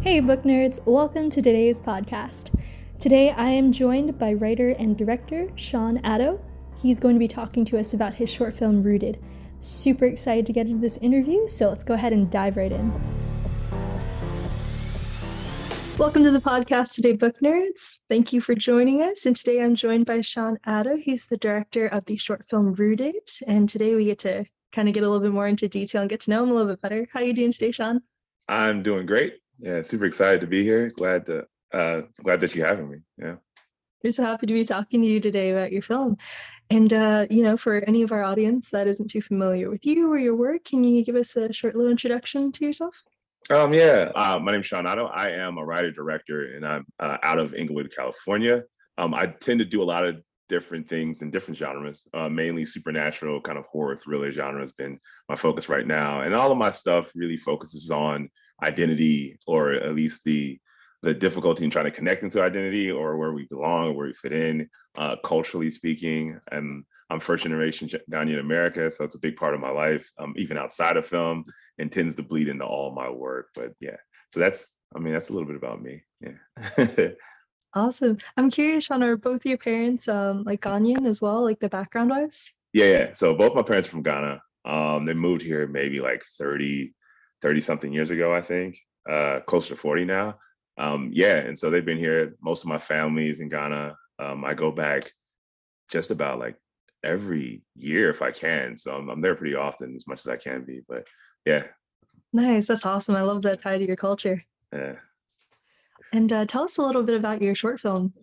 Hey book nerds, welcome to today's podcast. Today I am joined by writer and director Sean Addo. He's going to be talking to us about his short film Rooted. Super excited to get into this interview, so let's go ahead and dive right in. Welcome to the podcast today, book nerds. Thank you for joining us. And today I'm joined by Sean Addo. He's the director of the short film Rooted. And today we get to kind of get a little bit more into detail and get to know him a little bit better. How are you doing today, Sean? I'm doing great. Yeah, super excited to be here. Glad that you're having me. Yeah. We're so happy to be talking to you today about your film. And, for any of our audience that isn't too familiar with you or your work, can you give us a short little introduction to yourself? My name is Sean Addo. I am a writer-director, and I'm out of Inglewood, California. I tend to do a lot of different things in different genres, mainly supernatural, kind of horror, thriller genre has been my focus right now. And all of my stuff really focuses on identity, or at least the difficulty in trying to connect into identity, or where we belong, or where we fit in, culturally speaking. And I'm first generation Ghanaian American, so it's a big part of my life, even outside of film, and tends to bleed into all my work. But yeah, so that's a little bit about me. Yeah. Awesome. I'm curious, Sean, are both your parents like Ghanaian as well, like the background wise? Yeah. So both my parents are from Ghana. They moved here maybe like 30 something years ago, I think, closer to 40 now. And so they've been here. Most of my family's in Ghana. I go back just about like every year if I can. So I'm there pretty often, as much as I can be. But yeah. Nice. That's awesome. I love that tie to your culture. Yeah. And tell us a little bit about your short film.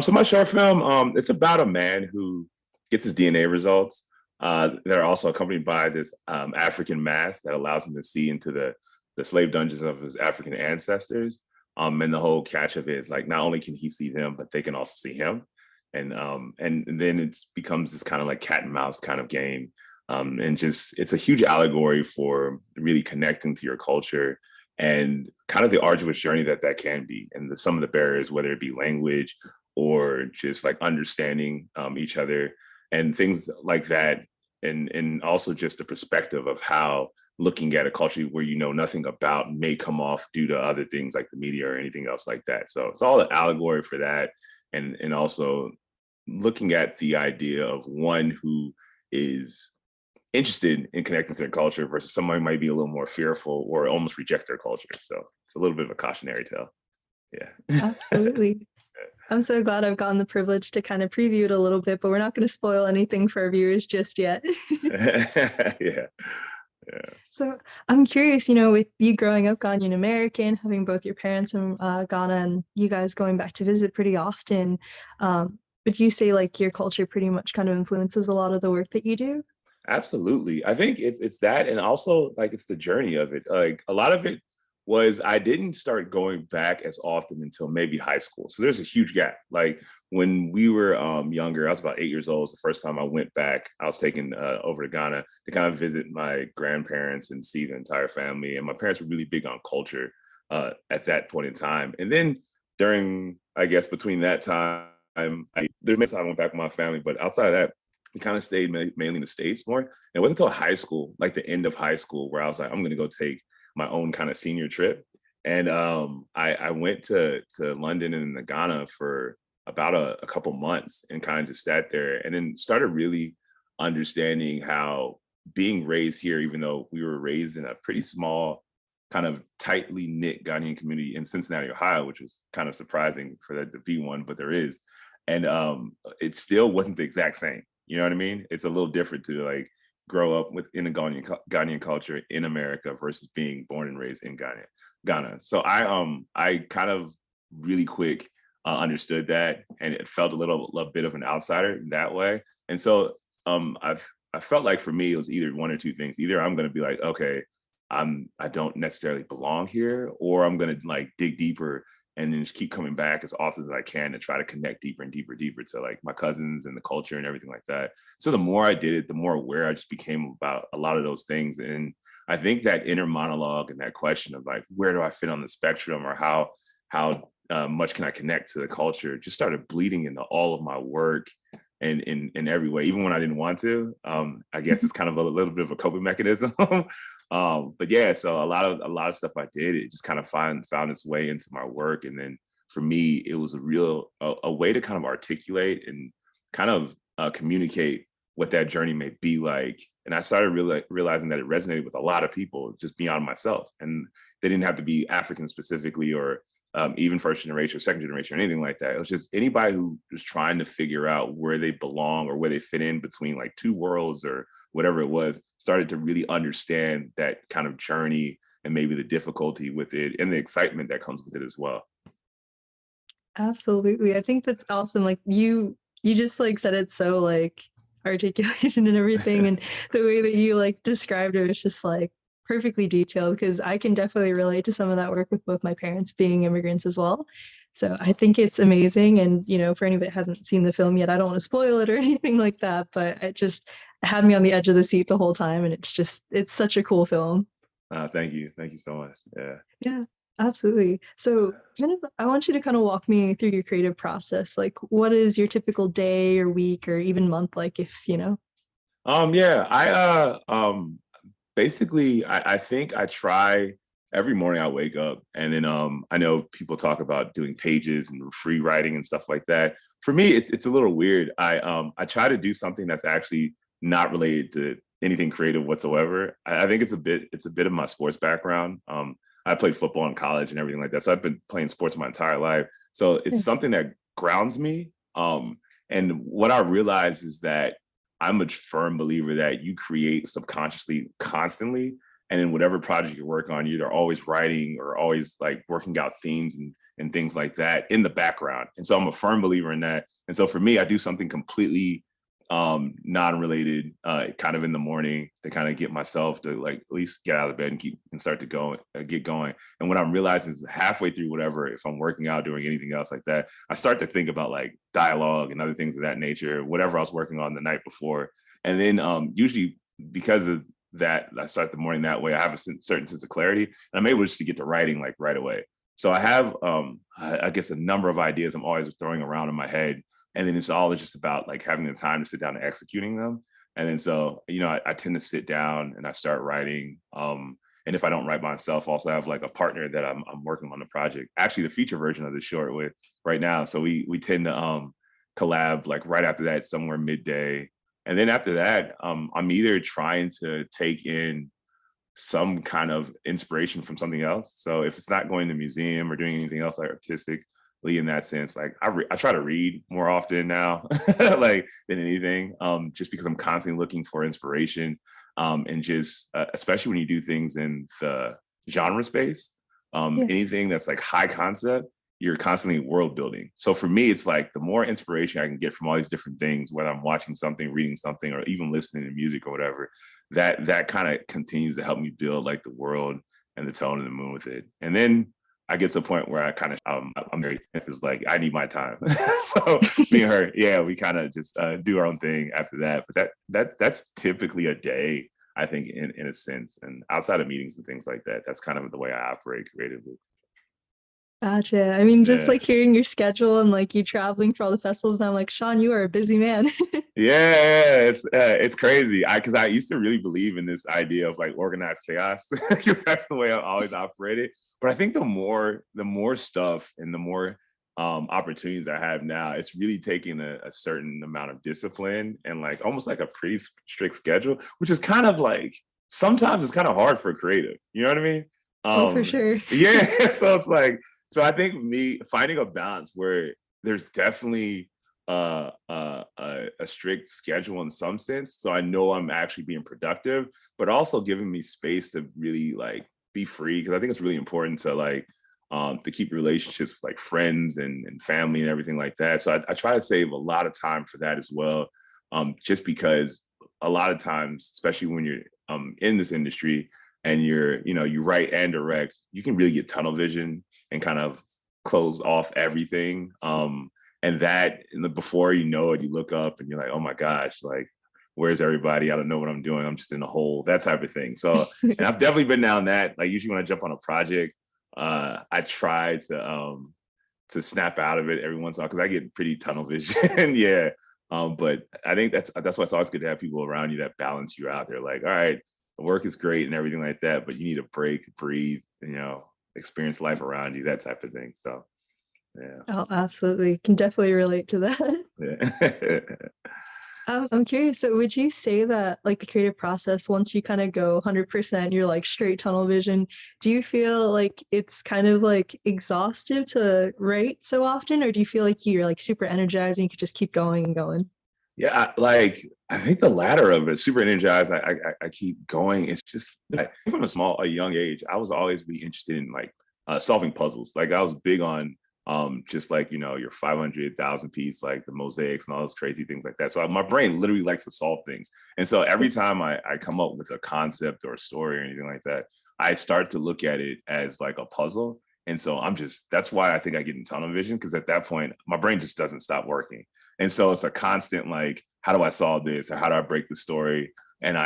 So my short film, it's about a man who gets his DNA results. They're also accompanied by this African mask that allows him to see into the slave dungeons of his African ancestors. And the whole catch of it is like, not only can he see them, but they can also see him. And then it becomes this kind of like cat and mouse kind of game. And just, it's a huge allegory for really connecting to your culture and kind of the arduous journey that can be, and some of the barriers, whether it be language or just like understanding each other and things like that. And also just the perspective of how looking at a culture where you know nothing about may come off due to other things like the media or anything else like that. So it's all an allegory for that. And also looking at the idea of one who is interested in connecting to their culture versus someone who might be a little more fearful or almost reject their culture. So it's a little bit of a cautionary tale. Yeah. Absolutely. I'm so glad I've gotten the privilege to kind of preview it a little bit, but we're not going to spoil anything for our viewers just yet. Yeah. So I'm curious, with you growing up Ghanaian American, having both your parents from Ghana and you guys going back to visit pretty often, would you say like your culture pretty much kind of influences a lot of the work that you do? Absolutely. I think it's that, and also like it's the journey of it. Like a lot of it was I didn't start going back as often until maybe high school. So there's a huge gap. Like when we were younger, I was about 8 years old. The first time I went back, I was taken over to Ghana to kind of visit my grandparents and see the entire family. And my parents were really big on culture at that point in time. And then during, I guess, between that time, there's many times I went back with my family, but outside of that, we kind of stayed mainly in the States more. And it wasn't until high school, like the end of high school, where I was like, I'm going to go take my own kind of senior trip. And I went to London and Ghana for about a couple months and kind of just sat there and then started really understanding how being raised here, even though we were raised in a pretty small, kind of tightly knit Ghanaian community in Cincinnati, Ohio, which was kind of surprising for that to be one, but there is. And it still wasn't the exact same. You know what I mean? It's a little different to like grow up in a Ghanaian culture in America versus being born and raised in Ghana. So I kind of really quick understood that, and it felt a bit of an outsider in that way. And so I felt like for me it was either one or two things. Either I'm going to be like, okay, I don't necessarily belong here, or I'm going to like dig deeper and then just keep coming back as often as I can to try to connect deeper and deeper to like my cousins and the culture and everything like that. So the more I did it, the more aware I just became about a lot of those things. And I think that inner monologue and that question of like, where do I fit on the spectrum, or how much can I connect to the culture, just started bleeding into all of my work and in every way, even when I didn't want to. I guess it's kind of a little bit of a coping mechanism. But yeah, so a lot of stuff I did, it just kind of found its way into my work. And then for me, it was a way to kind of articulate and kind of communicate what that journey may be like. And I started realizing that it resonated with a lot of people just beyond myself. And they didn't have to be African specifically, or even first generation or second generation or anything like that. It was just anybody who was trying to figure out where they belong or where they fit in between like two worlds or whatever it was, started to really understand that kind of journey and maybe the difficulty with it and the excitement that comes with it as well. Absolutely. I think that's awesome. Like you just like said it so like articulated and everything, and the way that you like described it was just like perfectly detailed, because I can definitely relate to some of that work with both my parents being immigrants as well. So I think it's amazing. And for anybody that hasn't seen the film yet, I don't want to spoil it or anything like that, but it just had me on the edge of the seat the whole time, and it's such a cool film. Thank you. Thank you so much. Yeah. Yeah, absolutely. So, I want you to kind of walk me through your creative process. Like, what is your typical day or week or even month like, if? Yeah, basically I think I try every morning. I wake up and then I know people talk about doing pages and free writing and stuff like that. For me, it's a little weird. I try to do something that's actually not related to anything creative whatsoever. I think it's a bit of my sports background. I played football in college and everything like that. So I've been playing sports my entire life. So it's Nice. something that grounds me. And what I realize is that I'm a firm believer that you create subconsciously constantly. And in whatever project you're working on, you're always writing or always like working out themes and things like that in the background. And so I'm a firm believer in that. And so for me, I do something completely non-related kind of in the morning to kind of get myself to like at least get out of bed and start to get going. And what I'm realizing is halfway through whatever, if I'm working out, doing anything else like that, I start to think about like dialogue and other things of that nature, whatever I was working on the night before. And then usually because of that, I start the morning that way. I have a certain sense of clarity, and I'm able just to get to writing like right away. So I have I guess a number of ideas I'm always throwing around in my head, and then it's always just about like having the time to sit down and executing them. And then so I tend to sit down and I start writing. And if I don't write myself, also have like a partner that I'm working on the project, actually the feature version of the short with right now. So we tend to collab like right after that, somewhere midday. And then after that, I'm either trying to take in some kind of inspiration from something else. So if it's not going to museum or doing anything else like artistically in that sense, like I try to read more often now, like than anything, just because I'm constantly looking for inspiration, and just especially when you do things in the genre space, Yeah. anything that's like high concept, you're constantly world building. So for me, it's like the more inspiration I can get from all these different things, whether I'm watching something, reading something, or even listening to music or whatever, that kind of continues to help me build like the world and the tone and the mood with it. And then I get to a point where I kind of I'm very is like I need my time. So me and her, yeah, we kind of just do our own thing after that. But that's typically a day, I think, in a sense. And outside of meetings and things like that, that's kind of the way I operate creatively. Gotcha. I mean, just Yeah. like hearing your schedule and like you traveling for all the festivals, and I'm like, Sean, you are a busy man. Yeah, it's crazy. Because I used to really believe in this idea of like organized chaos, because that's the way I always operated. But I think the more stuff and the more opportunities I have now, it's really taking a certain amount of discipline and like almost like a pretty strict schedule, which is kind of like sometimes it's kind of hard for a creative. You know what I mean? Oh, for sure. Yeah. So it's like I think me finding a balance where there's definitely a strict schedule in some sense, so I know I'm actually being productive, but also giving me space to really like be free, because I think it's really important to like to keep relationships with like friends and family and everything like that. So I try to save a lot of time for that as well, just because a lot of times, especially when you're in this industry and you write and direct, you can really get tunnel vision and kind of close off everything. And that before you know it, you look up and you're like, oh my gosh, like where's everybody? I don't know what I'm doing. I'm just in a hole, that type of thing. So, and I've definitely been down that. Like usually when I jump on a project, I try to snap out of it every once in a while, because I get pretty tunnel vision. Yeah. But I think that's why it's always good to have people around you that balance you out. They're like, all right, work is great and everything like that, but you need a break, breathe, experience life around you, that type of thing. So yeah. Oh, absolutely. Can definitely relate to that. Yeah. I'm curious, so would you say that like the creative process, once you kind of go 100%, you're like straight tunnel vision, do you feel like it's kind of like exhaustive to write so often, or do you feel like you're like super energized and you could just keep going and going? Yeah, I think the latter of it, super energized. I keep going. It's just that from a young age, I was always really interested in like solving puzzles. Like I was big on just like your 500,000 piece, like the mosaics and all those crazy things like that. So my brain literally likes to solve things. And so every time I come up with a concept or a story or anything like that, I start to look at it as like a puzzle. And so that's why I think I get in tunnel vision, because at that point my brain just doesn't stop working. And so it's a constant like, how do I solve this? Or how do I break the story? And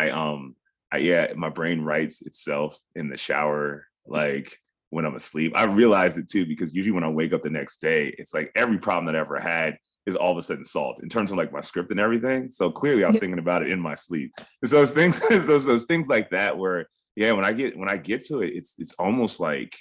yeah, my brain writes itself in the shower, like when I'm asleep. I realize it too, because usually when I wake up the next day, it's like every problem that I ever had is all of a sudden solved in terms of like my script and everything. So clearly I was thinking about it in my sleep. And so those things, those things like that where, yeah, when I get to it, it's almost like,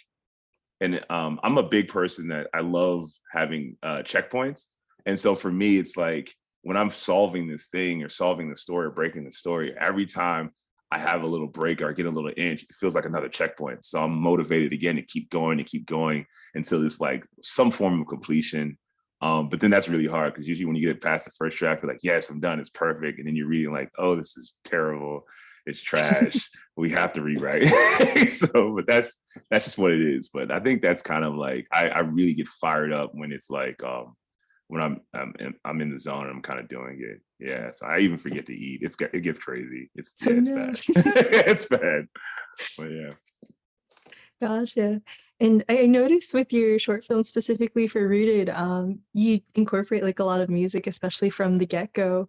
and I'm a big person that I love having checkpoints. And so for me, it's like when I'm solving this thing or solving the story or breaking the story, every time I have a little break or I get a little inch, it feels like another checkpoint. So I'm motivated again to keep going until it's like some form of completion. But then that's really hard because usually when you get past the first draft, you're like, yes, I'm done. It's perfect. And then you're reading like, oh, this is terrible. It's trash. We have to rewrite. So, but that's just what it is. But I think that's kind of like I really get fired up when it's like when I'm in the zone and I'm kind of doing it. Yeah. So I even forget to eat. It gets crazy. Oh It's no. bad. It's bad. But yeah. Gotcha. And I noticed with your short film specifically for Rooted, you incorporate like a lot of music, especially from the get-go.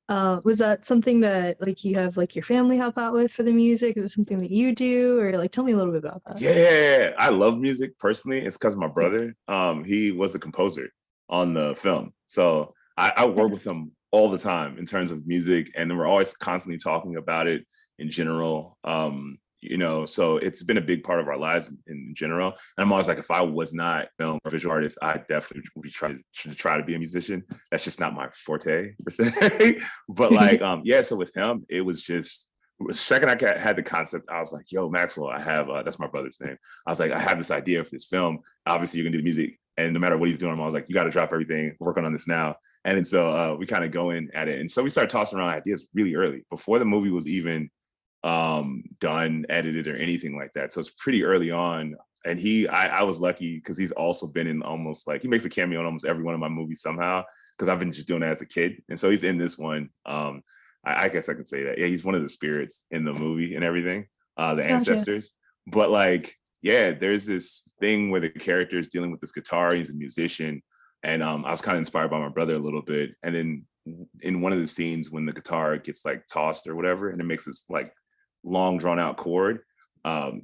Was that something that like you have like your family help out with for the music? Is it something that you do, or like tell me a little bit about that? Yeah, I love music personally. It's because my Yeah. brother, he was a composer on the film. So I work with Nice. him all the time in terms of music, and then we're always constantly talking about it in general. So it's been a big part of our lives in general. And I'm always like, if I was not a film or visual artist, I definitely would be try to be a musician. That's just not my forte per se. But like, yeah. So with him, it was just the second I had the concept, I was like, yo, Maxwell, I have, that's my brother's name. I was like, I have this idea for this film. Obviously, you're going to do the music. And no matter what he's doing, I was like, you got to drop everything, working on this now. And then so we kind of go in at it. And so we started tossing around ideas really early before the movie was even done, edited, or anything like that. So it's pretty early on. And I was lucky because he's also been in almost like, he makes a cameo in almost every one of my movies somehow, because I've been just doing that as a kid. And so he's in this one. I guess I could say that. Yeah, he's one of the spirits in the movie and everything, the Gotcha. ancestors. But like, yeah, there's this thing where the character is dealing with this guitar. He's a musician, and I was kind of inspired by my brother a little bit. And then in one of the scenes when the guitar gets like tossed or whatever, and it makes this like long drawn out chord.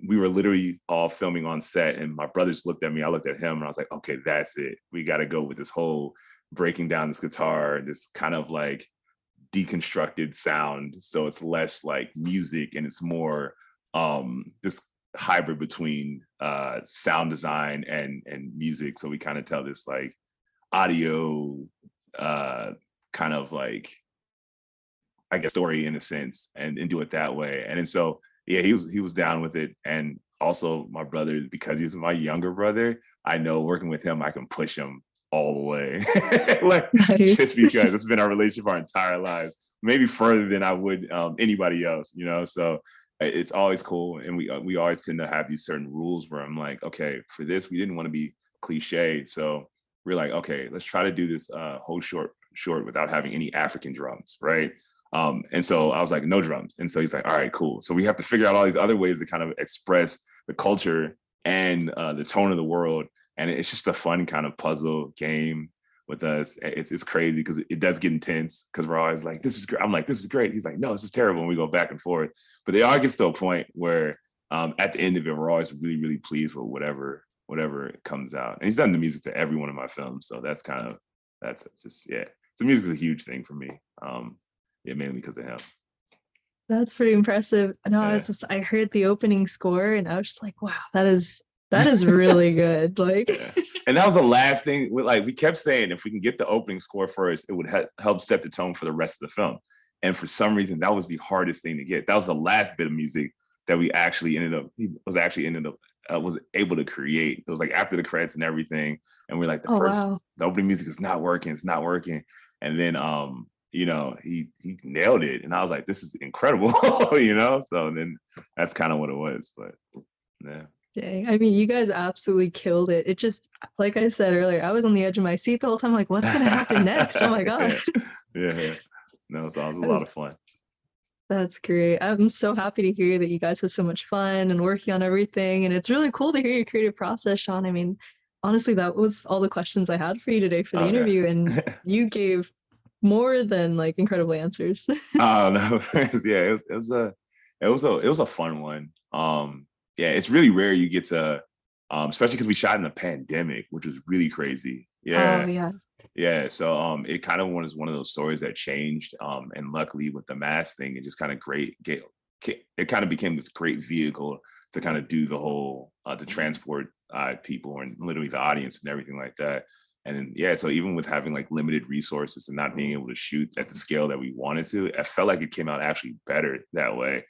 We were literally all filming on set, and my brothers looked at me. I looked at him, and I was like, okay, that's it. We got to go with this whole breaking down this guitar, this kind of like deconstructed sound, so it's less like music and it's more this hybrid between sound design and music. So we kind of tell this like audio kind of like, I guess, story in a sense, and do it that way. And then so yeah, he was down with it. And also my brother, because he's my younger brother, I know working with him I can push him all the way. Like, just Nice. because it's been our relationship our entire lives, maybe further than I would anybody else, so it's always cool. And we always tend to have these certain rules where I'm like, okay, for this we didn't want to be cliche, so we're like, okay, let's try to do this whole short without having any African drums, right? And so I was like, no drums. And so he's like, all right, cool. So we have to figure out all these other ways to kind of express the culture and the tone of the world. And it's just a fun kind of puzzle game with us. It's crazy because it does get intense, because we're always like, this is great. I'm like, this is great. He's like, no, this is terrible. And we go back and forth. But it all gets to a point where at the end of it, we're always really, really pleased with whatever comes out. And he's done the music to every one of my films. So that's just, yeah. So music is a huge thing for me. Yeah, mainly because of him. That's pretty impressive. No, Yeah. I heard the opening score and I was just like, wow, that is really good. Like, Yeah. And that was the last thing. We kept saying, if we can get the opening score first, it would help set the tone for the rest of the film. And for some reason, that was the hardest thing to get. That was the last bit of music that we actually was able to create. It was like after the credits and everything, and we're like, oh wow. the opening music is not working. It's not working. And then he nailed it, and I was like, this is incredible. So then that's kind of what it was. But yeah. Dang. I mean, you guys absolutely killed it. It just, like I said earlier, I was on the edge of my seat the whole time, like, what's gonna happen next? Oh my God. Yeah. No, so it was a That lot was- of fun. That's great. I'm so happy to hear that you guys had so much fun and working on everything. And it's really cool to hear your creative process, Sean. I mean, honestly, that was all the questions I had for you today for the Okay. interview, and you gave more than like incredible answers. Oh no, yeah, it was a fun one. Yeah, it's really rare you get to, especially because we shot in the pandemic, which was really crazy. Oh Yeah, yeah. yeah. So it kind of was one of those stories that changed. And luckily with the mask thing, it just kind of it kind of became this great vehicle to kind of do the whole to transport people and literally the audience and everything like that. And then, yeah, so even with having like limited resources and not being able to shoot at the scale that we wanted to, I felt like it came out actually better that way,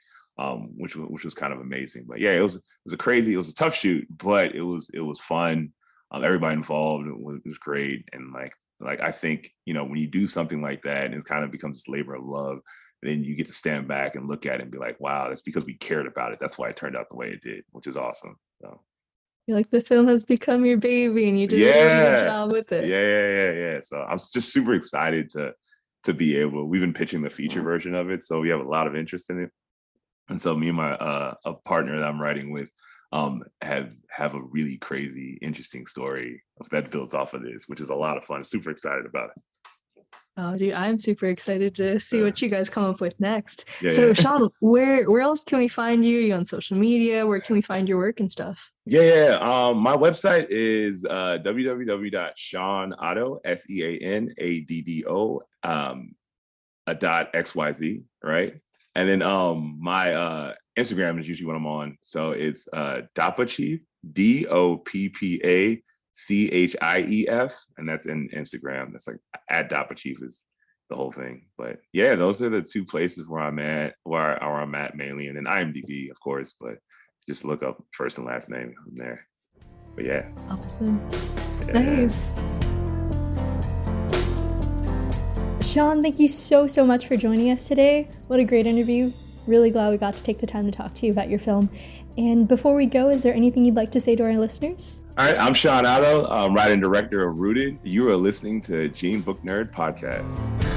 which was kind of amazing. But yeah, it was a tough shoot, but it was fun. Everybody involved was great, and like I think when you do something like that, and it kind of becomes this labor of love, then you get to stand back and look at it and be like, wow, that's because we cared about it. That's why it turned out the way it did, which is awesome. So. You're like, the film has become your baby and you did a really good Yeah. job with it. Yeah. So I'm just super excited to be able. We've been pitching the feature version of it, so we have a lot of interest in it. And so me and my a partner that I'm writing with have a really crazy, interesting story that builds off of this, which is a lot of fun. Super excited about it. Oh, dude, I'm super excited to see what you guys come up with next. Yeah, So, yeah. Sean, where else can we find you? Are you on social media? Where can we find your work and stuff? Yeah. My website is www.SeanAddo, SEANADDO, .xyz, right? And then my Instagram is usually what I'm on. So it's Doppa Chief, DOPPA CHIEF, and that's in Instagram. That's like at Doppa Chief is the whole thing. But yeah, those are the two places where I'm at mainly, and then IMDb, of course, but just look up first and last name from there. But yeah. Awesome. Yeah. Nice. Sean, thank you so much for joining us today. What a great interview. Really glad we got to take the time to talk to you about your film. And before we go, is there anything you'd like to say to our listeners? All right, I'm Sean Addo, writer and director of Rooted. You are listening to JeanBookNerd Podcast.